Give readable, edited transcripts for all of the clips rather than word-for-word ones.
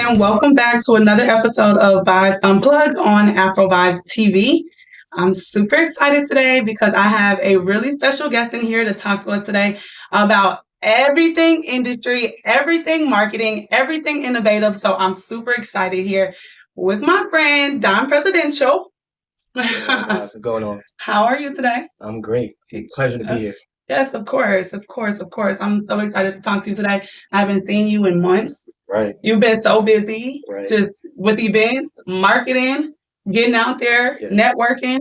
and welcome back to another episode of Vibes Unplugged on Afrovibes TV. I'm super excited today because I have a really special guest in here to talk to us today about everything industry, everything marketing, everything innovative. So I'm super excited here with my friend, Don Presi. How's it going on? How are you today? I'm great. Pleasure to be here. Yes, of course. I'm so excited to talk to you today. I haven't seen you in months. Right. You've been so busy, Right. just with events, marketing, getting out there, networking.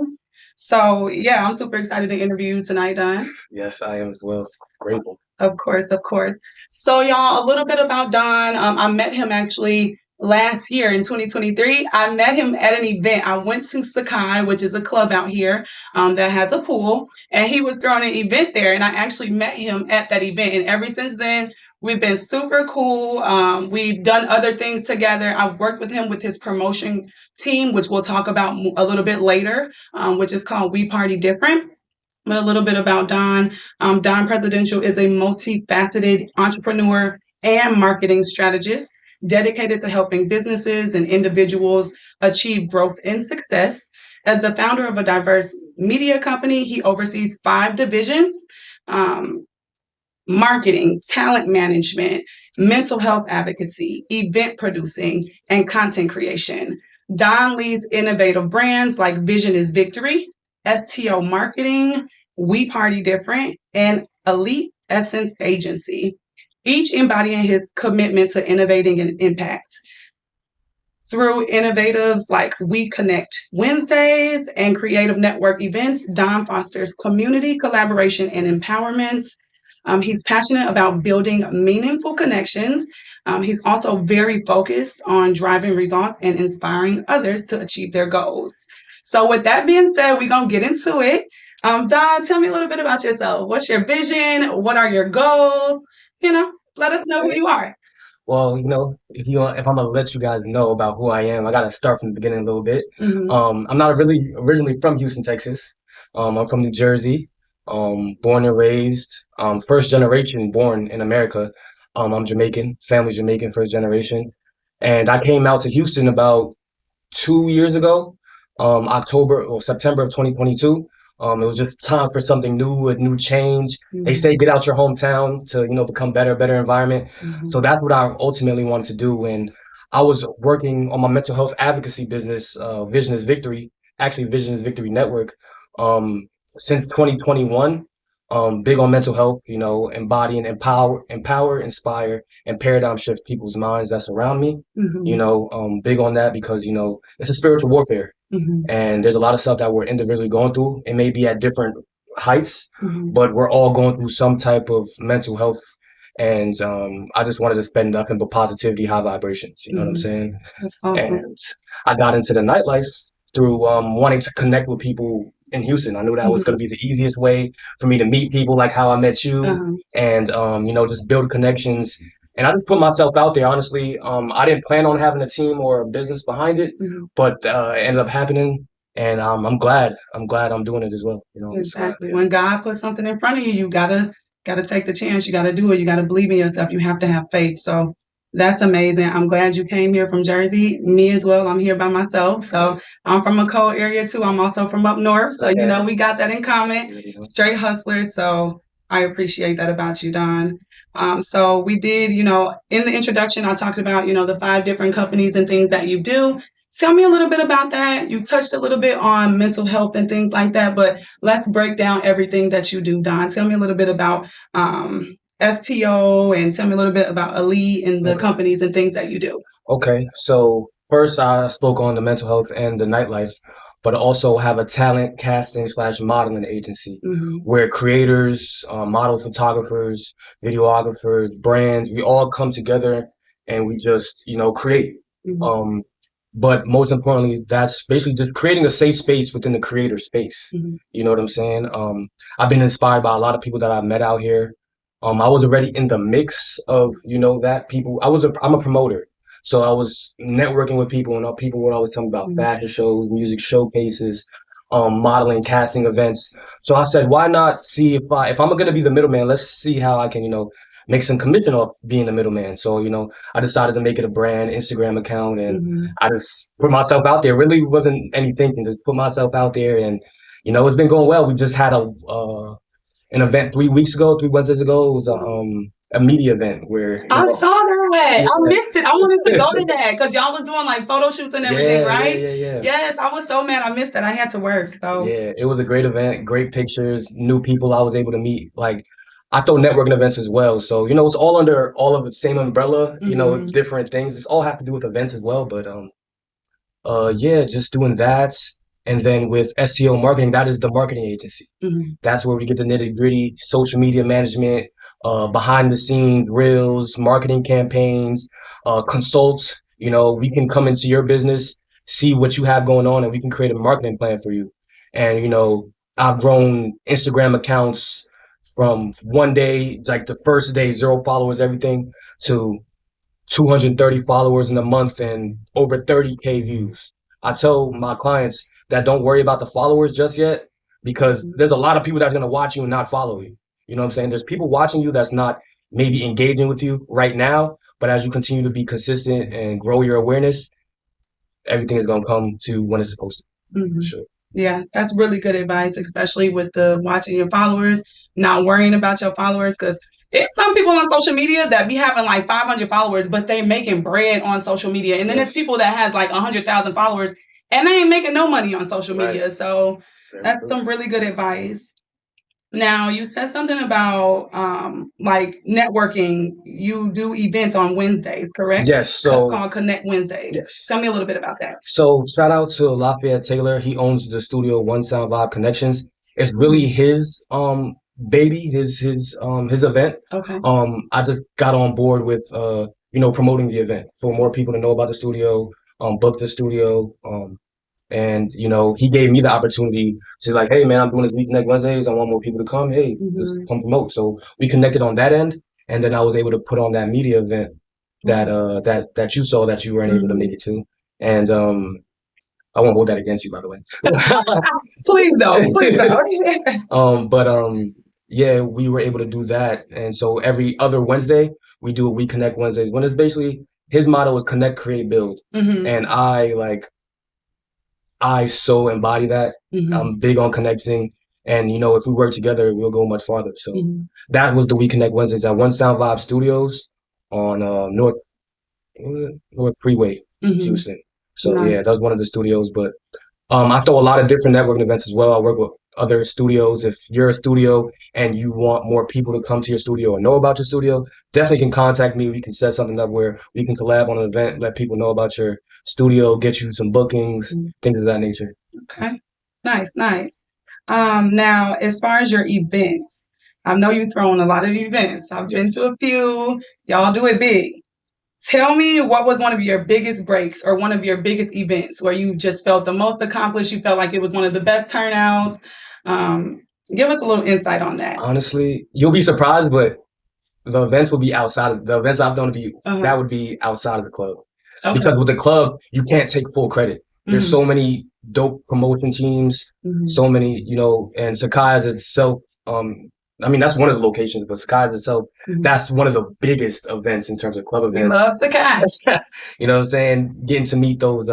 So yeah, I'm super excited to interview you tonight, Don. Yes, I am as well. Grateful. Of course. So y'all, a little bit about Don. I met him actually last year in 2023. I met him at an event. I went to Sakai, which is a club out here that has a pool, and he was throwing an event there, and I actually met him at that event. And ever since then, we've been super cool. We've done other things together. I've worked with him with his promotion team, which we'll talk about a little bit later, which is called We Party Different. But a little bit about Don. Don Presidential is a multifaceted entrepreneur and marketing strategist dedicated to helping businesses and individuals achieve growth and success. As the founder of a diverse media company, he oversees 5 divisions: marketing, talent management, mental health advocacy, event producing, and content creation. Don leads innovative brands like Vision is Victory, STO Marketing, We Party Different, and Elite Essence Agency, each embodying his commitment to innovating and impact. Through innovatives like We Connect Wednesdays and creative network events, Don fosters community collaboration and empowerment. He's passionate about building meaningful connections. He's also very focused on driving results and inspiring others to achieve their goals. So with that being said, we're going to get into it. Don, tell me a little bit about yourself. What's your vision? What are your goals? Let us know who you are. Well, if I'm gonna let you guys know about who I am, I gotta start from the beginning a little bit. Mhm. I'm not really originally from Houston, Texas. I'm from New Jersey. Born and raised. First generation born in America. I'm Jamaican, family Jamaican, first generation. And I came out to Houston about 2 years ago, October or September of 2022. It was just time for something new, a new change. They say get out your hometown to, become better environment. So that's what I ultimately wanted to do. And I was working on my mental health advocacy business, Vision is Victory, actually Vision is Victory Network, since 2021. Big on mental health, embodying, empower, inspire, and paradigm shift people's minds that surround me. Big on that because, it's a spiritual warfare. And there's a lot of stuff that we're individually going through. It may be at different heights, but we're all going through some type of mental health. And I just wanted to spend nothing but positivity, high vibrations. You know what I'm saying? That's awesome. And I got into the nightlife through wanting to connect with people in Houston. I knew that was going to be the easiest way for me to meet people, like how I met you, and just build connections. And I just put myself out there. Honestly, I didn't plan on having a team or a business behind it, but it ended up happening, and I'm glad. I'm doing it as well. Exactly. When God puts something in front of you, you gotta take the chance. You gotta do it. You gotta believe in yourself. You have to have faith. So that's amazing. I'm glad you came here from Jersey. Me as well. I'm here by myself. So I'm from a cold area too. I'm also from up north. So we got that in common. Straight hustlers. So I appreciate that about you, Don. So we did, in the introduction, I talked about, the 5 different companies and things that you do. Tell me a little bit about that. You touched a little bit on mental health and things like that, but let's break down everything that you do, Don. Tell me a little bit about STO and tell me a little bit about Elite and the companies and things that you do. Okay. So first I spoke on the mental health and the nightlife, but also have a talent casting / modeling agency where creators, model photographers, videographers, brands, we all come together and we just, create. But most importantly, that's basically just creating a safe space within the creator space. You know what I'm saying? I've been inspired by a lot of people that I've met out here. I was already in the mix of, that people, I'm a promoter. So I was networking with people, and people would always tell me about fashion shows, music showcases, modeling, casting events. So I said, why not see if I'm going to be the middleman, let's see how I can, make some commission off being the middleman. So, I decided to make it a brand Instagram account, and I just put myself out there. Really wasn't any thinking, just put myself out there, and it's been going well. We just had an event 3 Wednesdays ago. It was a media event where I saw that. I missed it. I wanted to go to that because y'all was doing like photo shoots and everything, right? Yeah. Yes, I was so mad I missed it. I had to work. So yeah, it was a great event, great pictures, new people I was able to meet. Like, I throw networking events as well. So, it's all under all of the same umbrella, different things. It's all have to do with events as well. But yeah, just doing that. And then with SEO marketing, that is the marketing agency. That's where we get the nitty gritty, social media management, behind the scenes, reels, marketing campaigns, consult. We can come into your business, see what you have going on, and we can create a marketing plan for you. And, I've grown Instagram accounts from one day, like the first day, 0 followers, everything, to 230 followers in a month and over 30K views. I tell my clients that don't worry about the followers just yet, because there's a lot of people that's going to watch you and not follow you. You know what I'm saying? There's people watching you that's not maybe engaging with you right now, but as you continue to be consistent and grow your awareness, everything is going to come to when it's supposed to. For sure. Yeah, that's really good advice, especially with the watching your followers, not worrying about your followers, because it's some people on social media that be having like 500 followers, but they making bread on social media. And then it's people that has like 100,000 followers and they ain't making no money on social media. So that's some really good advice. Now, you said something about like networking. You do events on Wednesdays, correct? Yes. So called Connect Wednesdays. Yes. Tell me a little bit about that. So shout out to Lafayette Taylor. He owns the studio One Sound Vibe Connections. It's really his baby, his event. Okay. I just got on board with promoting the event for more people to know about the studio, book the studio, and he gave me the opportunity to like, hey man, I'm doing this week next Wednesdays. I want more people to come. Hey, just come promote. So we connected on that end, and then I was able to put on that media event that you saw that you weren't able to make it to, and I won't hold that against you, by the way. Please don't. But yeah, we were able to do that, and so every other Wednesday we do a We Connect Wednesdays. When it's basically his motto is connect, create, build, and I so embody that. I'm big on connecting, and if we work together, we'll go much farther. So that was the We Connect Wednesdays at One Sound Vibe Studios on North Freeway, Houston. So yeah, that was one of the studios. But I throw a lot of different networking events as well. I work with other studios. If you're a studio and you want more people to come to your studio or know about your studio, definitely can contact me. We can set something up where we can collab on an event, let people know about your studio, get you some bookings, things of that nature. Okay. Nice. Now, as far as your events, I know you've thrown a lot of events. I've been to a few. Y'all do it big. Tell me, what was one of your biggest breaks or one of your biggest events where you just felt the most accomplished? You felt like it was one of the best turnouts. Give us a little insight on that. Honestly, you'll be surprised, but the events will be outside of the events I've done to you. That would be outside of the club. Okay. Because with the club, you can't take full credit. There's so many dope promotion teams, so many, and Sakai's itself, that's one of the locations, but Sakai's itself, that's one of the biggest events in terms of club events. We love Sakai. You know what I'm saying? Getting to meet those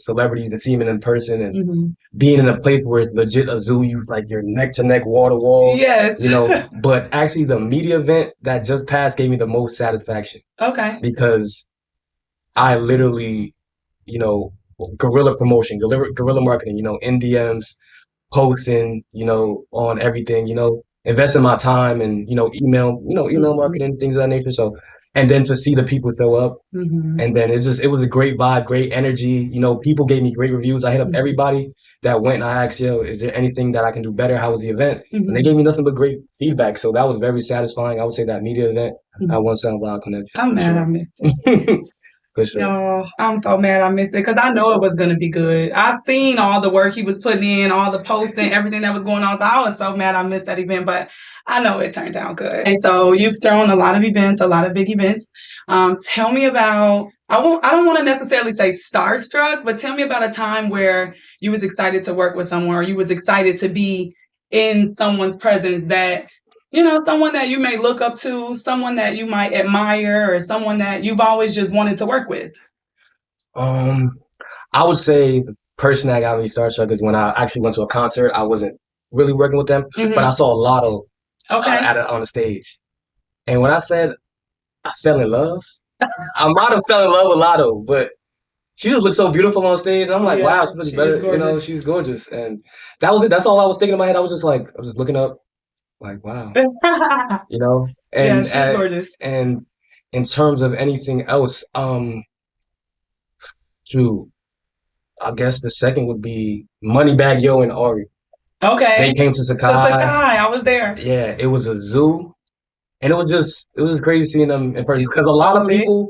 celebrities and see them in person, and being in a place where it's legit a zoo, you're neck to neck, wall to wall. Yes. But actually the media event that just passed gave me the most satisfaction. Okay. Because I literally, guerrilla promotion, guerrilla marketing, in DMs, posting, on everything, investing my time and, email marketing, things of that nature. So, and then to see the people show up, and then it was a great vibe, great energy. People gave me great reviews. I hit up everybody that went and I asked, is there anything that I can do better? How was the event? And they gave me nothing but great feedback. So that was very satisfying. I would say that media event at One Sound Vibe Connection. I'm mad I missed it. For sure. No, I'm so mad I missed it because I know it was going to be good. I seen all the work he was putting in, all the posting, everything that was going on. So I was so mad I missed that event, but I know it turned out good. And so you've thrown a lot of events, a lot of big events. Tell me about, I don't want to necessarily say starstruck, but tell me about a time where you was excited to work with someone or you was excited to be in someone's presence that someone that you may look up to, someone that you might admire, or someone that you've always just wanted to work with? I would say the person that got me starstruck is when I actually went to a concert. I wasn't really working with them, but I saw Lotto on the stage. And when I said I fell in love, I might have fell in love with Lotto, but she just looked so beautiful on stage. I'm like, wow, she's better. She's gorgeous. And that was it. That's all I was thinking in my head. I was just looking up, like, wow. And she's gorgeous. And in terms of anything else, I guess the second would be Moneybagg Yo and Ari. Okay. They came to Sakai. I was there. Yeah, it was a zoo. And it was just crazy seeing them in person. Because a lot of people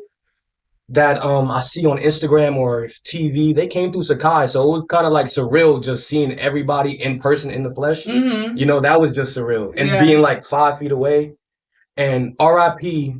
that I see on Instagram or TV, they came through Sakai. So it was kind of like surreal just seeing everybody in person in the flesh. That was just surreal. And being like 5 feet away. And RIP,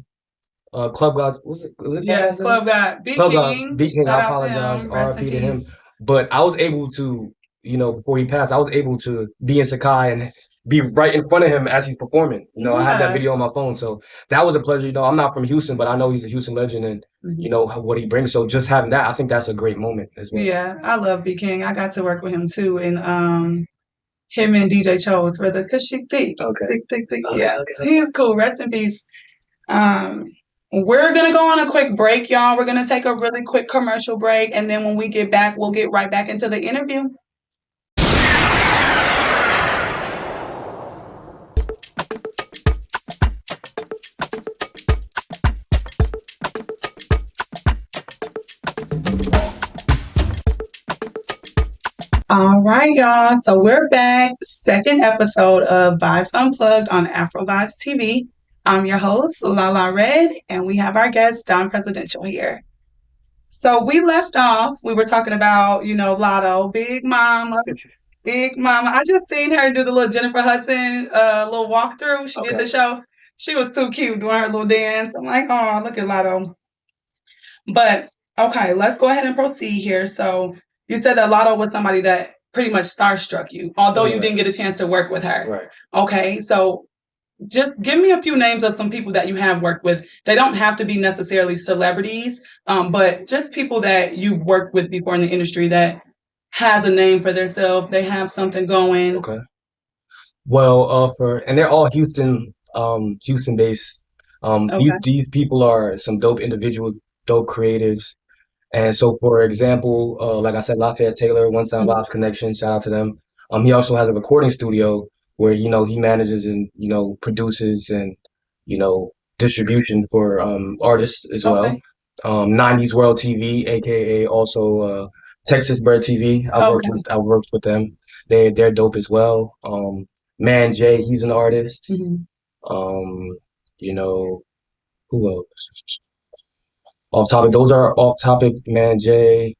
Club God, was it Club God. Club God, Beat King, I apologize. RIP to him. But I was able to, before he passed, I was able to be in Sakai and be right in front of him as he's performing. I have that video on my phone. So that was a pleasure. I'm not from Houston, but I know he's a Houston legend and, what he brings. So just having that, I think that's a great moment as well. Yeah, I love B King. I got to work with him too. And him and DJ Chose for the Kushik Thick. Okay. Thick. Yeah, he is cool. Rest in peace. We're going to go on a quick break, y'all. We're going to take a really quick commercial break. And then when we get back, we'll get right back into the interview. All right, y'all. So we're back. Second episode of Vibes Unplugged on Afrovibes TV. I'm your host, Lala Red, and we have our guest, Don Presi here. So we left off, we were talking about, Lotto, Big Mama. I just seen her do the little Jennifer Hudson little walkthrough. She did the show. She was too cute doing her little dance. I'm like, oh, look at Lotto. But, okay, let's go ahead and proceed here. So you said that Lotto was somebody that pretty much starstruck you, although you didn't get a chance to work with her. Right. Okay, so just give me a few names of some people that you have worked with. They don't have to be necessarily celebrities, but just people that you've worked with before in the industry that has a name for themselves. They have something going. Okay. Well, and they're all Houston based. These people are some dope individuals, dope creatives. And so, for example, like I said, Lafayette Taylor, One Sound Vibes Connection, shout out to them. He also has a recording studio where, he manages and, produces and, distribution for artists as well. 90s World TV, aka also Texas Bird TV. I worked with them. They're dope as well. Man Jay, he's an artist. Who else? Off topic, those are off topic. Man Jay.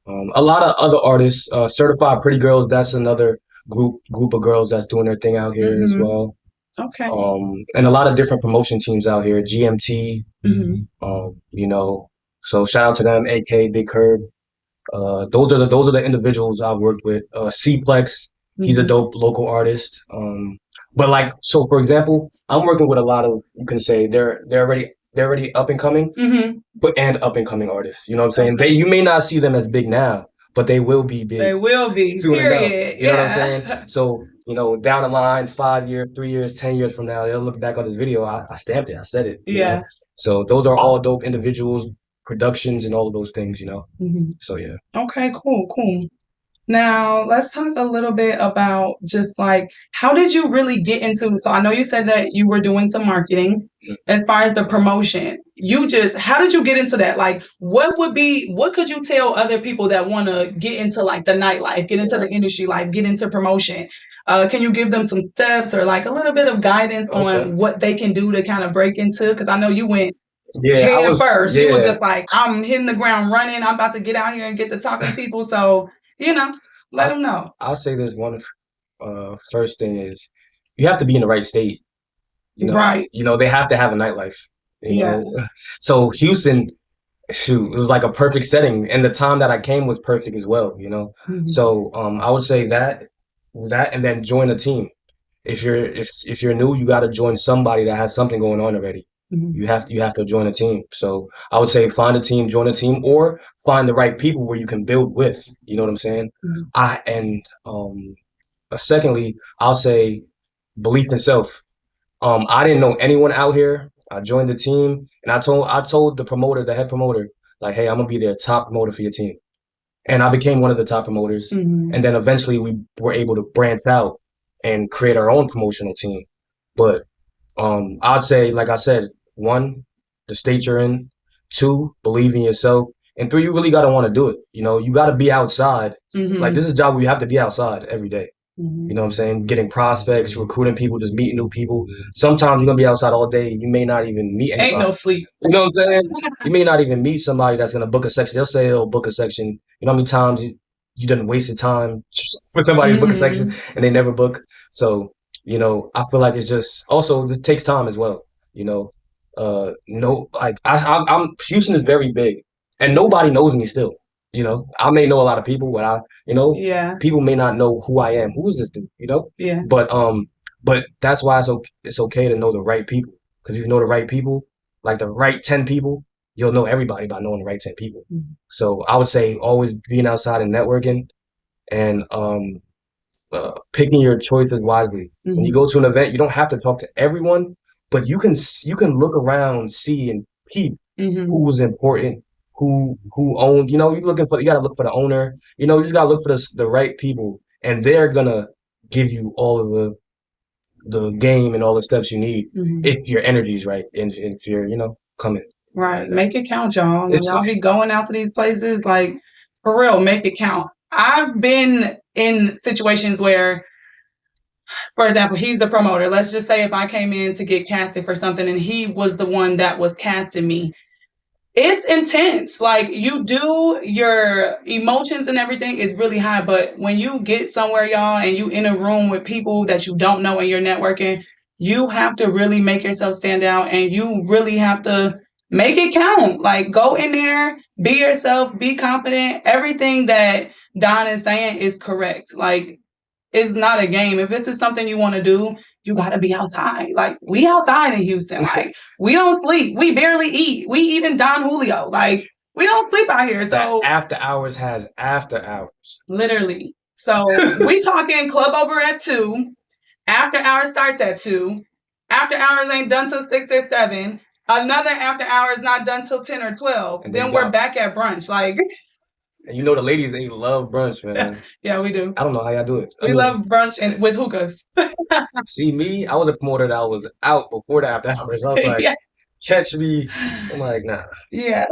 A lot of other artists. Certified Pretty Girls, that's another group of girls that's doing their thing out here as well. Okay. And a lot of different promotion teams out here. GMT. So shout out to them, AK Big Curb. Those are the individuals I've worked with. C-Plex, he's a dope local artist. But so for example, I'm working with a lot of, you can say they're already up and coming, and up and coming artists. You know what I'm saying? You may not see them as big now, but they will be big. They will be. Soon period. Enough, you know what I'm saying? So, down the line, 5 years, 3 years, 10 years from now, they'll look back on this video. I stamped it. I said it. You know? So those are all dope individuals, productions, and all of those things, So, yeah. Okay, cool. Now, let's talk a little bit about just how did you really get into, so I know you said that you were doing the marketing as far as the promotion. How did you get into that? What could you tell other people that want to get into the nightlife, get into the industry life, get into promotion? Can you give them some steps or a little bit of guidance on what they can do to kind of break into? Because I know you went head first. You were just I'm hitting the ground running. I'm about to get out here and get to talking to people. So, let them know. I'll say this one first thing is you have to be in the right state. Right. They have to have a nightlife. You know? So Houston, it was like a perfect setting. And the time that I came was perfect as well, So I would say that and then join a team. if you're new, you got to join somebody that has something going on already. You have to join a team. So I would say find a team, join a team, or find the right people where you can build with. You know what I'm saying? Secondly, I'll say belief in self. I didn't know anyone out here. I joined the team, and I told the promoter, the head promoter, like, hey, I'm gonna be their top promoter for your team. And I became one of the top promoters. And then eventually we were able to branch out and create our own promotional team. But I'd say, like I said, one, the state you're in. Two, believe in yourself. And three, you really got to want to do it. You know, you got to be outside. Like, this is a job where you have to be outside every day. You know what I'm saying? Getting prospects, recruiting people, just meeting new people. Sometimes you're going to be outside all day. You may not even meet anybody. Ain't no sleep. You know what I'm saying? You may not even meet somebody that's going to book a section. They'll say they'll book a section. You know how many times you didn't waste your time for somebody to book a section and they never book? So, you know, I feel like it's just also it takes time as well. You know, I'm Houston is very big and nobody knows me still. You know, I may know a lot of people, but people may not know who I am. Who is this dude? You know? Yeah. But that's why it's okay to know the right people. Because if you know the right people, like the right 10 people, you'll know everybody by knowing the right 10 people. So I would say always being outside and networking and picking your choices wisely. When you go to an event, you don't have to talk to everyone, but you can look around, see and peep who's important, who owns. You know, you gotta look for the owner. You know, you just gotta look for the right people, and they're gonna give you all of the game and all the steps you need if your energy is right and if you're coming. Right. Make it count, y'all. When y'all be going out to these places, like, for real, make it count. I've been in situations where, for example, he's the promoter. Let's just say if I came in to get casted for something and he was the one that was casting me. It's intense. Like, you do, your emotions and everything is really high. But when you get somewhere, y'all, and you in a room with people that you don't know and you're networking, you have to really make yourself stand out and you really have to make it count. Like, go in there, be yourself, be confident. Everything that Don is saying is correct. Like, it's not a game. If this is something you want to do, you got to be outside. Like, we outside in Houston. Like, we don't sleep. We barely eat. We eat in Don Julio. Like, we don't sleep out here. So after hours has after hours. Literally. So we talking club over at 2. After hours starts at 2. After hours ain't done till 6 or 7. Another after hours not done till 10 or 12. And then we're back at brunch. Like, and you know the ladies, they love brunch, man. Yeah, we do. I don't know how y'all do it. We love brunch and with hookahs. See, me, I was a promoter that was out before the after hours. I was like, catch me. I'm like, nah. Yeah.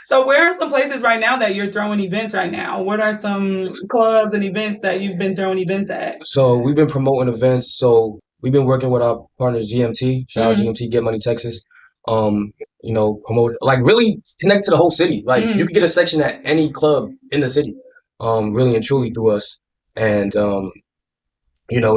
So where are some places right now that you're throwing events right now? What are some clubs and events that you've been throwing events at? So we've been promoting events. So we've been working with our partners, GMT. Shout out GMT, Get Money Texas. Promote, like, really connect to the whole city. Like, you can get a section at any club in the city, really and truly through us. And, shout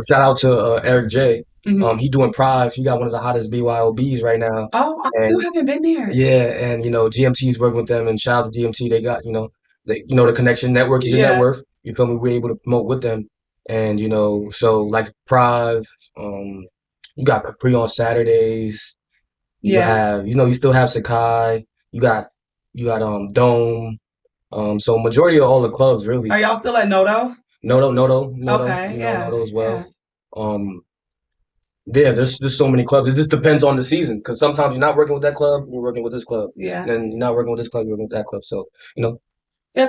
out to Eric J. He doing Prive. He got one of the hottest BYOBs right now. Oh, I still haven't been there. Yeah, and, GMT's working with them, and shout out to GMT. They got, the connection network is your net worth. You feel me? We're able to promote with them. And, so like Prive, you got Capri on Saturdays. You have, you still have Sakai. You got Dome. So majority of all the clubs really. Are y'all still at Noto? Noto. Okay, Noto as well. There's so many clubs. It just depends on the season, because sometimes you're not working with that club, you're working with this club. Yeah. And then you're not working with this club, you're working with that club. So, Yeah,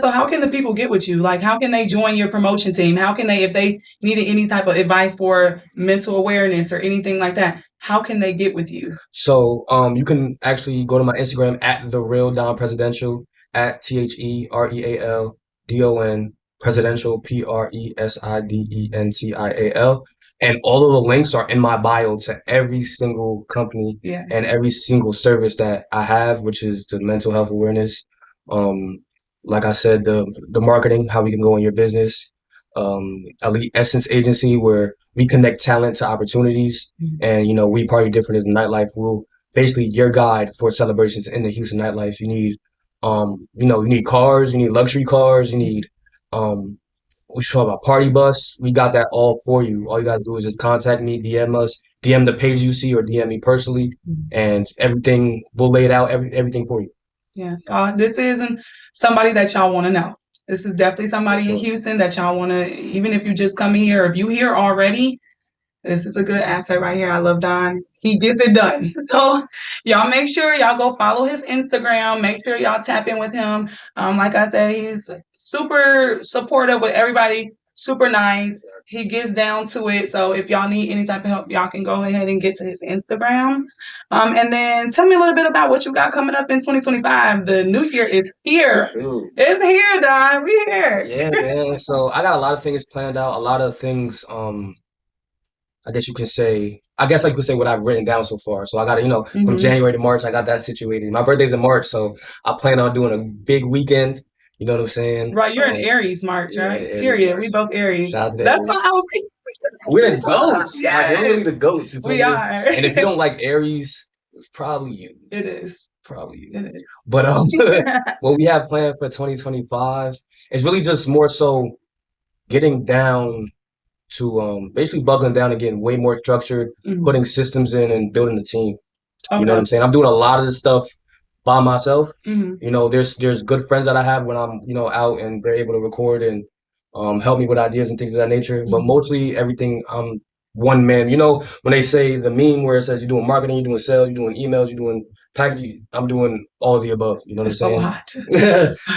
so how can the people get with you? Like, how can they join your promotion team? How can they, if they needed any type of advice for mental awareness or anything like that, how can they get with you? So you can actually go to my Instagram at The Real Don Presidential, at TheRealdon Presidential, Presidential. And all of the links are in my bio to every single company and every single service that I have, which is the mental health awareness. Like I said, the marketing, how we can go in your business. Elite Essence Agency, where we connect talent to opportunities. And, we party different as nightlife. We'll basically your guide for celebrations in the Houston nightlife. You need, you need cars, you need luxury cars, you need, we talk about party bus. We got that all for you. All you gotta do is just contact me, DM us, DM the page you see, or DM me personally, and everything we'll lay it out, everything for you. Yeah, this isn't somebody that y'all want to know. This is definitely somebody in Houston that y'all want to, even if you just come here, if you here already, this is a good asset right here. I love Don. He gets it done. So y'all make sure y'all go follow his Instagram. Make sure y'all tap in with him. Like I said, he's super supportive with everybody. Super nice. He gets down to it. So if y'all need any type of help, y'all can go ahead and get to his Instagram. And then tell me a little bit about what you got coming up in 2025. The new year is here. It's here, Don. We here. Yeah, man. So I got a lot of things planned out. A lot of things. I guess I could say what I've written down so far. So I got to, from January to March, I got that situated. My birthday's in March, so I plan on doing a big weekend. You know what I'm saying? Right, you're in Aries March, right? Yeah, Period. March. We both Aries. That's not how we're the goats. Yes. Like, we're really the goats. We are. And if you don't like Aries, it's probably you. It is. Probably you. It is. But what we have planned for 2025 is really just more so getting down to basically buckling down and getting way more structured, putting systems in and building a team. Okay. You know what I'm saying? I'm doing a lot of this stuff by myself. There's good friends that I have when I'm, out and they're able to record and help me with ideas and things of that nature. But mostly everything, I'm one man. When they say the meme where it says you're doing marketing, you're doing sales, you're doing emails, you're doing packaging, I'm doing all of the above. You know what I'm saying? A lot.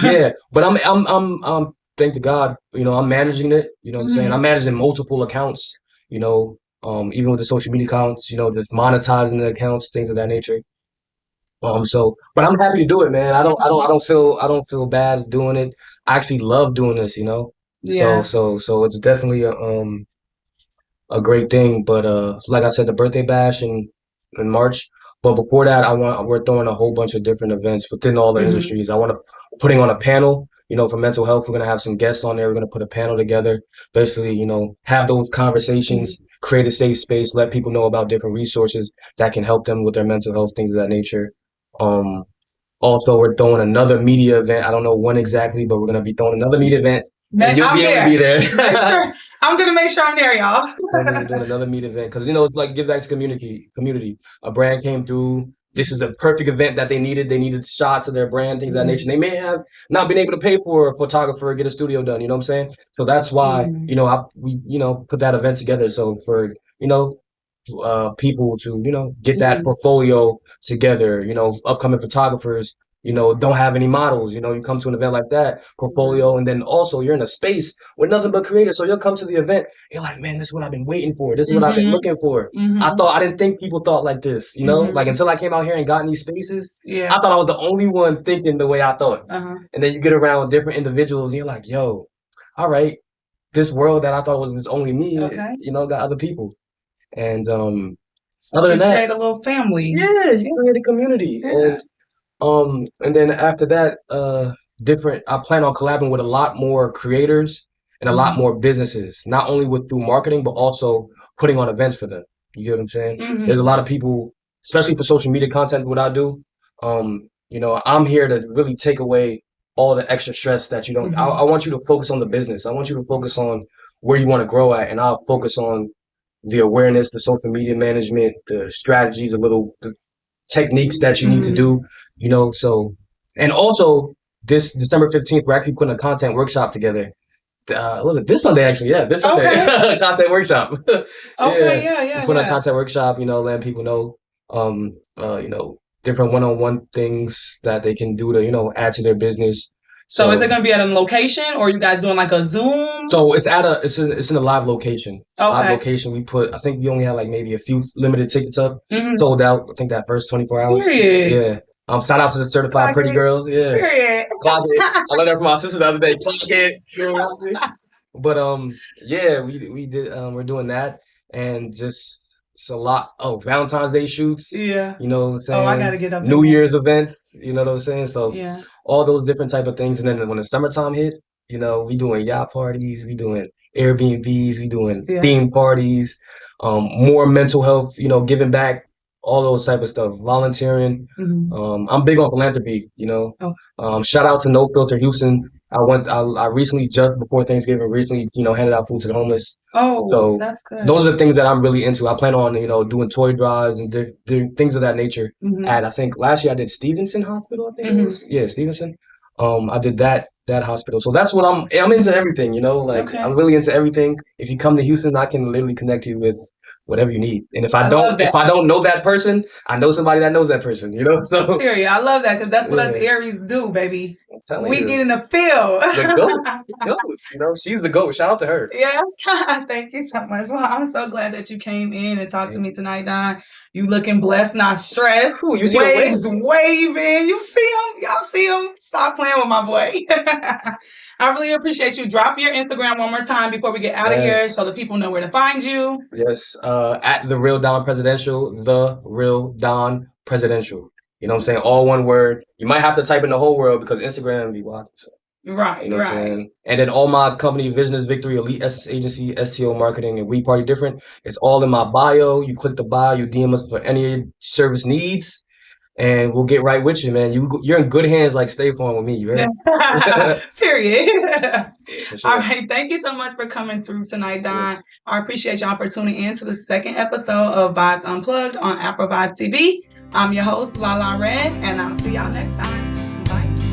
Yeah. But I'm thank to God, I'm managing it. You know what I'm saying? I'm managing multiple accounts, even with the social media accounts, just monetizing the accounts, things of that nature. But I'm happy to do it, man. I don't feel bad doing it. I actually love doing this, Yeah. So it's definitely a great thing. But like I said, the birthday bash in March. But before that, we're throwing a whole bunch of different events within all the industries. I want to putting on a panel. For mental health, we're going to have some guests on there. We're going to put a panel together, basically, have those conversations, create a safe space, let people know about different resources that can help them with their mental health, things of that nature. Also, we're throwing another media event. I don't know when exactly, but we're going to be throwing another media event. And you'll be able to be there. Sure. I'm going to make sure I'm there, y'all. We're doing another media event because, it's like give back to community. A brand came through. This is a perfect event that they needed. They needed shots of their brand, things of that nature. They may have not been able to pay for a photographer, get a studio done. You know what I'm saying? So that's why, we put that event together. So for, people to, get that portfolio together, upcoming photographers, don't have any models, you come to an event like that, portfolio, and then also you're in a space with nothing but creators. So you'll come to the event, you're like, man, this is what I've been waiting for. This is what I've been looking for. I didn't think people thought like this, like until I came out here and got in these spaces, I thought I was the only one thinking the way I thought. And then you get around with different individuals and you're like, yo, all right, this world that I thought was just only me, got other people. And other than that, create a little family. Yeah, you create a community. Yeah. And then after that, I plan on collabing with a lot more creators and a lot more businesses, not only through marketing, but also putting on events for them. You get what I'm saying? There's a lot of people, especially for social media content, what I do. I'm here to really take away all the extra stress that you don't. I want you to focus on the business. I want you to focus on where you want to grow at, and I'll focus on the awareness, the social media management, the strategies, the techniques that you need to do. So, and also this December 15th, we're actually putting a content workshop together. This Sunday, actually, this Sunday, okay. Content workshop. Okay, We're putting a content workshop, letting people know, different one-on-one things that they can do to, add to their business. So is it going to be at a location, or are you guys doing like a Zoom? So it's in a live location. Okay. Live location. I think we only had like maybe a few limited tickets up, sold out. I think that first 24 hours. Period. Yeah. Shout out to the certified pretty girls. Yeah. Period. I learned that from my sister the other day. But we did. We're doing that, and just it's a lot. Oh, Valentine's Day shoots. Yeah. You know what I'm saying? Oh, I gotta get up. New Year's events. You know what I'm saying? So yeah, all those different type of things, and then when the summertime hit, we doing yacht parties, we doing Airbnbs, we doing theme parties, more mental health. Giving back. All those type of stuff, volunteering. I'm big on philanthropy, Shout out to No Filter Houston. I recently, just before Thanksgiving, handed out food to the homeless. Oh, So that's good. those are the things that I'm really into. I plan on, doing toy drives and things of that nature. Mhm. And I think last year I did Stevenson Hospital, I think it was. Yeah, Stevenson. I did that hospital. So that's what I'm into everything, like Okay. I'm really into everything. If you come to Houston, I can literally connect you with whatever you need. And if I love that. don't know that person, I know somebody that knows that person, So Period. I love that because that's what us Yeah. Aries do, baby. I'm telling We you. get in the field. The goats, she's the goat. Shout out to her. Yeah. Thank you so much. Well, I'm so glad that you came in and talked to me tonight, Don. You looking blessed, not stressed. Ooh, you see Waves waving. You see him? Y'all see him? Stop playing with my boy. I really appreciate you. Drop your Instagram one more time before we get out of here so the people know where to find you. Yes. At The Real Don Presidential, The Real Don Presidential. You know what I'm saying? All one word. You might have to type in the whole word because Instagram be blocking. So. Right, You know what I'm saying? And then all my company, Vision is Victory, Elite SS Agency, STO Marketing, and We Party Different. It's all in my bio. You click the bio, you DM us for any service needs, and we'll get right with you, man. You're in good hands like Stay Farm with me, you ready? Period. Sure. All right. Thank you so much for coming through tonight, Don. Yes. I appreciate y'all for tuning in to the second episode of Vibes Unplugged on Afrovibes TV. I'm your host, Lala Red, and I'll see y'all next time. Bye.